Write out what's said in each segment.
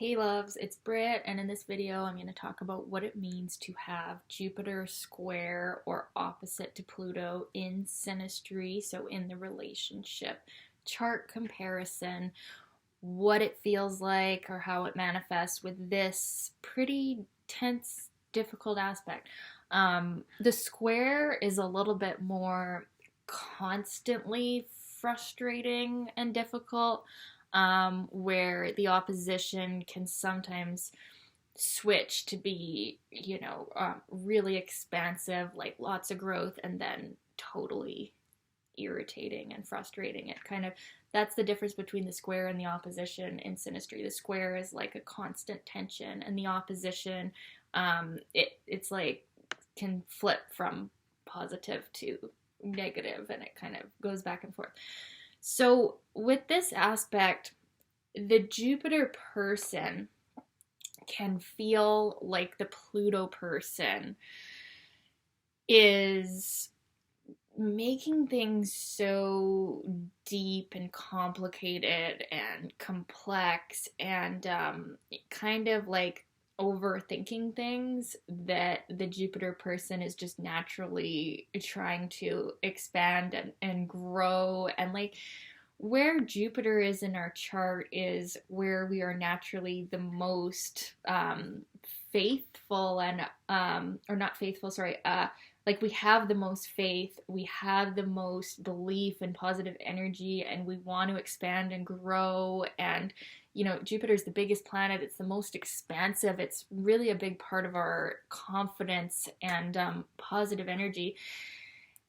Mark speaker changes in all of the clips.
Speaker 1: Hey loves, it's Britt, and in this video I'm going to talk about what it means to have Jupiter square or opposite to Pluto in Synastry, so in the relationship chart comparison, what it feels like or how it manifests with this pretty tense, difficult aspect. The square is a little bit more constantly frustrating and difficult, where the opposition can sometimes switch to be, really expansive, like lots of growth, and then totally irritating and frustrating. It kind of That's the difference between the square and the opposition in Synastry. The square is like a constant tension, and the opposition, it's like can flip from positive to negative, and it kind of goes back and forth. So with this aspect, the Jupiter person can feel like the Pluto person is making things so deep and complicated and complex, and kind of like overthinking things that the Jupiter person is just naturally trying to expand and grow. And like, where Jupiter is in our chart is where we are naturally the most faithful and, or not faithful, sorry, like we have the most faith, we have the most belief and positive energy, and we want to expand and grow. And Jupiter's the biggest planet, it's the most expansive, it's really a big part of our confidence and positive energy.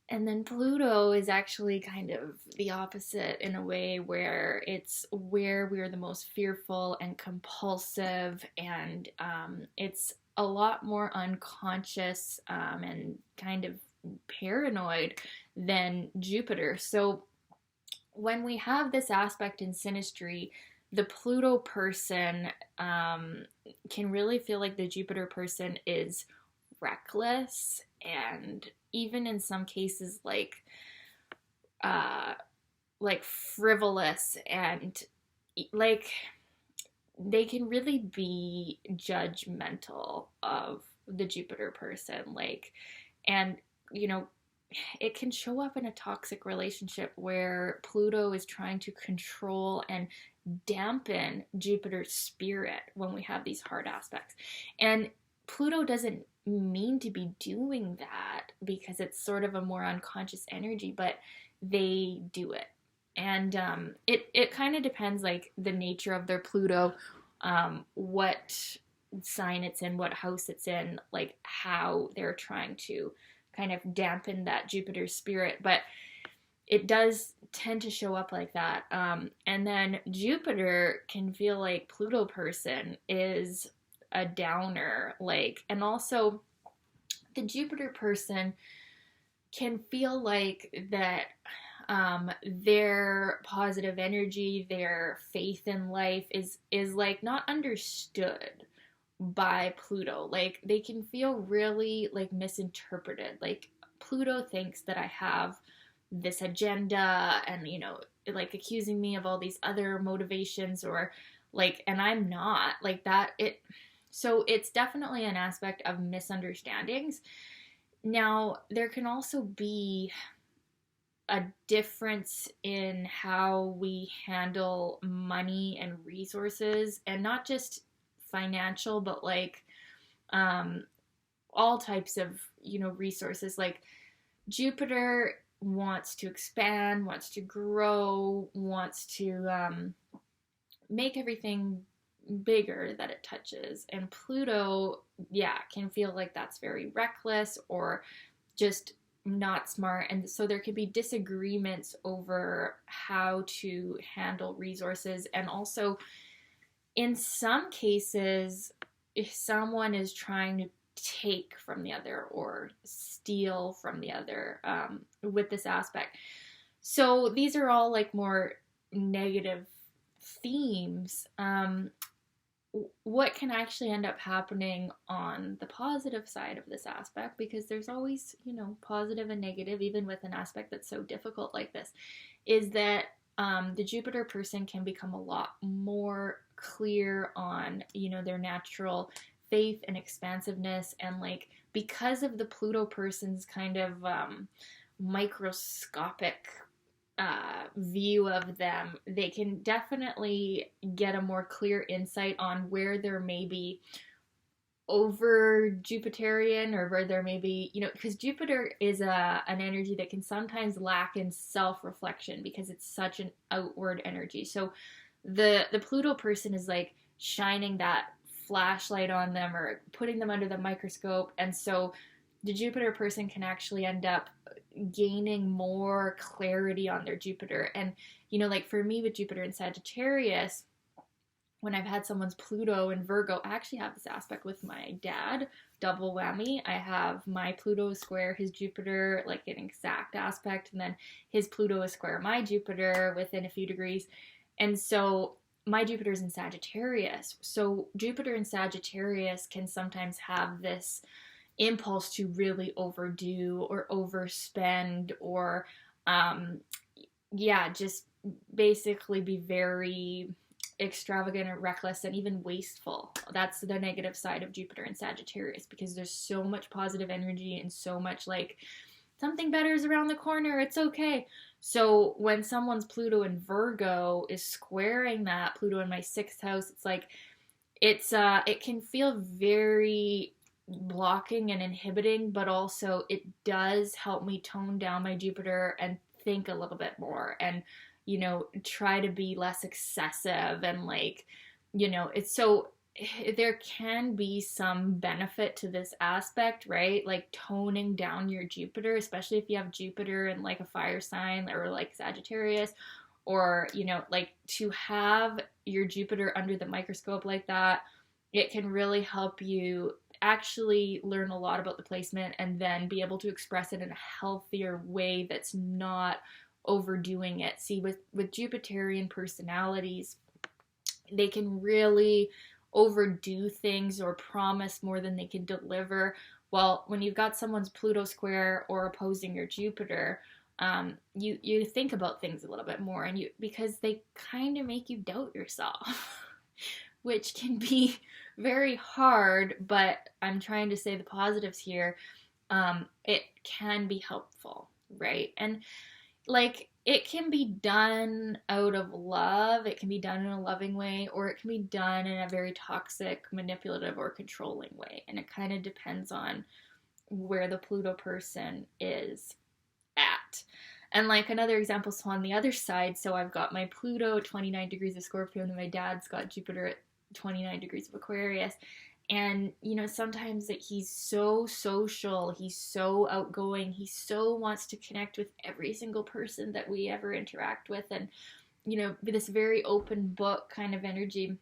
Speaker 1: And then Pluto is actually kind of the opposite in a way, where it's where we are the most fearful and compulsive, and it's a lot more unconscious, and kind of paranoid than Jupiter. So when we have this aspect in Synastry, the Pluto person can really feel like the Jupiter person is reckless, and even in some cases like frivolous, and like they can really be judgmental of the Jupiter person, like, and it can show up in a toxic relationship where Pluto is trying to control and dampen Jupiter's spirit when we have these hard aspects. And Pluto doesn't mean to be doing that, because it's sort of a more unconscious energy, but they do it. And it kind of depends, like the nature of their Pluto, what sign it's in, what house it's in, like how they're trying to kind of dampen that Jupiter spirit. But it does tend to show up like that. And then Jupiter can feel like Pluto person is a downer, like, and also the Jupiter person can feel like that their positive energy, their faith in life is like not understood by Pluto. Like they can feel really like misinterpreted. Like Pluto thinks that I have this agenda, and like accusing me of all these other motivations, or like, and I'm not like that. So it's definitely an aspect of misunderstandings. Now, there can also be a difference in how we handle money and resources, and not just financial, but like all types of, resources. Like Jupiter wants to expand, wants to grow, wants to make everything bigger that it touches. And Pluto, yeah, can feel like that's very reckless or just not smart. And so there could be disagreements over how to handle resources. And also, in some cases, if someone is trying to take from the other or steal from the other, with this aspect. So these are all like more negative themes. What can actually end up happening on the positive side of this aspect, because there's always, positive and negative, even with an aspect that's so difficult like this, is that the Jupiter person can become a lot more clear on, you know, their natural faith and expansiveness. And like, because of the Pluto person's kind of microscopic view of them, they can definitely get a more clear insight on where there may be over Jupiterian, or where there may be, you know, because Jupiter is an energy that can sometimes lack in self-reflection because it's such an outward energy. So the Pluto person is like shining that flashlight on them or putting them under the microscope, and so the Jupiter person can actually end up gaining more clarity on their Jupiter. And, you know, like for me with Jupiter and Sagittarius, when I've had someone's Pluto and Virgo, I actually have this aspect with my dad, double whammy. I have my Pluto square his Jupiter, like an exact aspect, and then his Pluto is square my Jupiter within a few degrees. And so my Jupiter's in Sagittarius. So Jupiter in Sagittarius can sometimes have this impulse to really overdo or overspend, or just basically be very extravagant and reckless and even wasteful. That's the negative side of Jupiter and Sagittarius, because there's so much positive energy and so much like something better is around the corner, it's okay. So when someone's Pluto in Virgo is squaring that Pluto in my 6th house, it's like it can feel very blocking and inhibiting, but also it does help me tone down my Jupiter and think a little bit more, and, you know, try to be less excessive. And like, you know, it's so there can be some benefit to this aspect, right? Like toning down your Jupiter, especially if you have Jupiter in like a fire sign or like Sagittarius, or, you know, like to have your Jupiter under the microscope like that, it can really help you actually learn a lot about the placement and then be able to express it in a healthier way that's not overdoing it. See, with Jupiterian personalities, they can really overdo things or promise more than they can deliver. Well, when you've got someone's Pluto square or opposing your Jupiter, you think about things a little bit more, and because they kind of make you doubt yourself, which can be very hard, but I'm trying to say the positives here. It can be helpful, right? And like, it can be done out of love, it can be done in a loving way, or it can be done in a very toxic, manipulative, or controlling way. And it kind of depends on where the Pluto person is at. And like another example, so on the other side, so I've got my Pluto at 29 degrees of Scorpio, and then my dad's got Jupiter at 29 degrees of Aquarius. And, you know, sometimes that he's so social, he's so outgoing, he so wants to connect with every single person that we ever interact with, and, you know, this very open book kind of energy.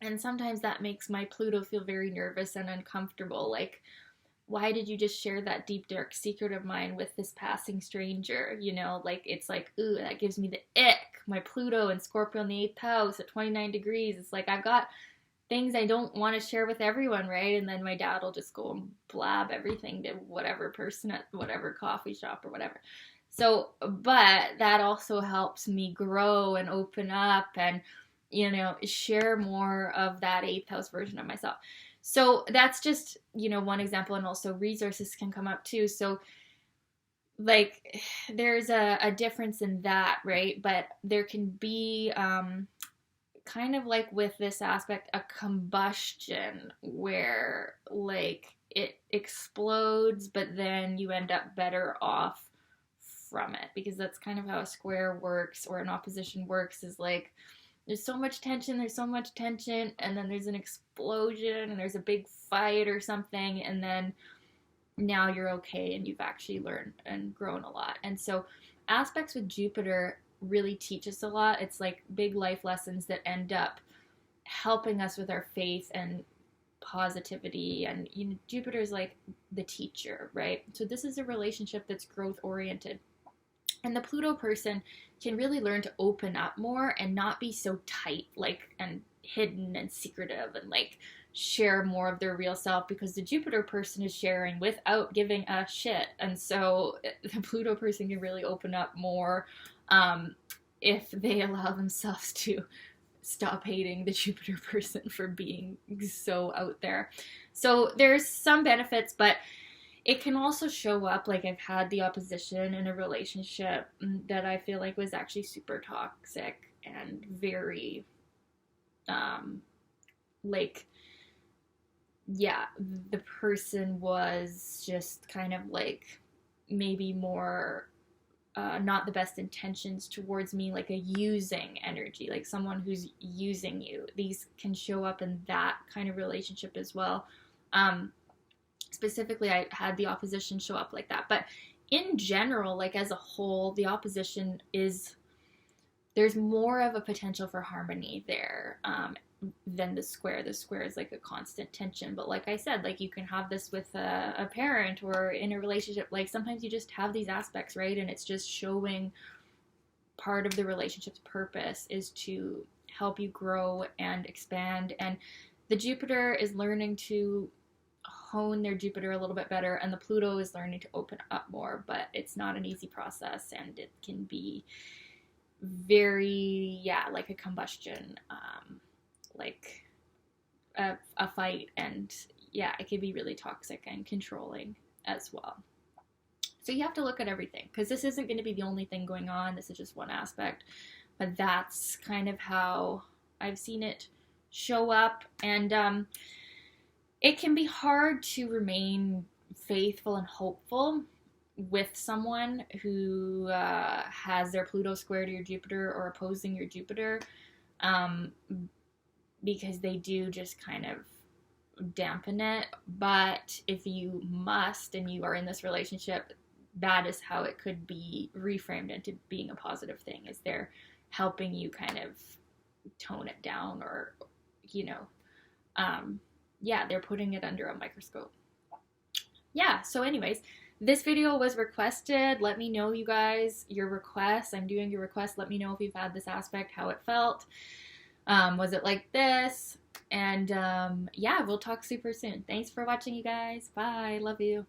Speaker 1: And sometimes that makes my Pluto feel very nervous and uncomfortable. Like, why did you just share that deep, dark secret of mine with this passing stranger? You know, like, it's like, ooh, that gives me the ick. My Pluto and Scorpio in the 8th house at 29 degrees. It's like, I've got things I don't want to share with everyone, right? And then my dad will just go and blab everything to whatever person at whatever coffee shop or whatever. So, but that also helps me grow and open up and, you know, share more of that 8th house version of myself. So that's just, you know, one example. And also resources can come up too. So like, there's a difference in that, right? But there can be, kind of like with this aspect, a combustion where like it explodes, but then you end up better off from it, because that's kind of how a square works, or an opposition works, is like there's so much tension, and then there's an explosion, and there's a big fight or something, and then now you're okay, and you've actually learned and grown a lot. And so aspects with Jupiter really teach us a lot. It's like big life lessons that end up helping us with our faith and positivity. And, you know, Jupiter is like the teacher, right? So this is a relationship that's growth oriented. And the Pluto person can really learn to open up more and not be so tight, like, and hidden and secretive, and like share more of their real self, because the Jupiter person is sharing without giving a shit. And so the Pluto person can really open up more if they allow themselves to stop hating the Jupiter person for being so out there. So there's some benefits, but it can also show up like I've had the opposition in a relationship that I feel like was actually super toxic and very like, yeah, the person was just kind of like maybe more not the best intentions towards me, like a using energy, like someone who's using you. These can show up in that kind of relationship as well. Specifically, I had the opposition show up like that. But in general, like as a whole, the opposition is, there's more of a potential for harmony there than the square. The square is like a constant tension. But like I said, like you can have this with a parent or in a relationship. Like sometimes you just have these aspects, right? And it's just showing part of the relationship's purpose is to help you grow and expand. And the Jupiter is learning to hone their Jupiter a little bit better, and the Pluto is learning to open up more. But it's not an easy process, and it can be very, yeah, like a combustion, like a fight, and yeah, it can be really toxic and controlling as well. So you have to look at everything, because this isn't going to be the only thing going on. This is just one aspect, but that's kind of how I've seen it show up. And it can be hard to remain faithful and hopeful with someone who has their Pluto square to your Jupiter or opposing your Jupiter, because they do just kind of dampen it. But if you must and you are in this relationship, that is how it could be reframed into being a positive thing, is they're helping you kind of tone it down, or, you know, yeah, they're putting it under a microscope. Yeah, so anyways, this video was requested. Let me know, you guys, your requests. I'm doing your requests. Let me know if you've had this aspect, how it felt. Was it like this? And yeah, we'll talk super soon. Thanks for watching, you guys. Bye. Love you.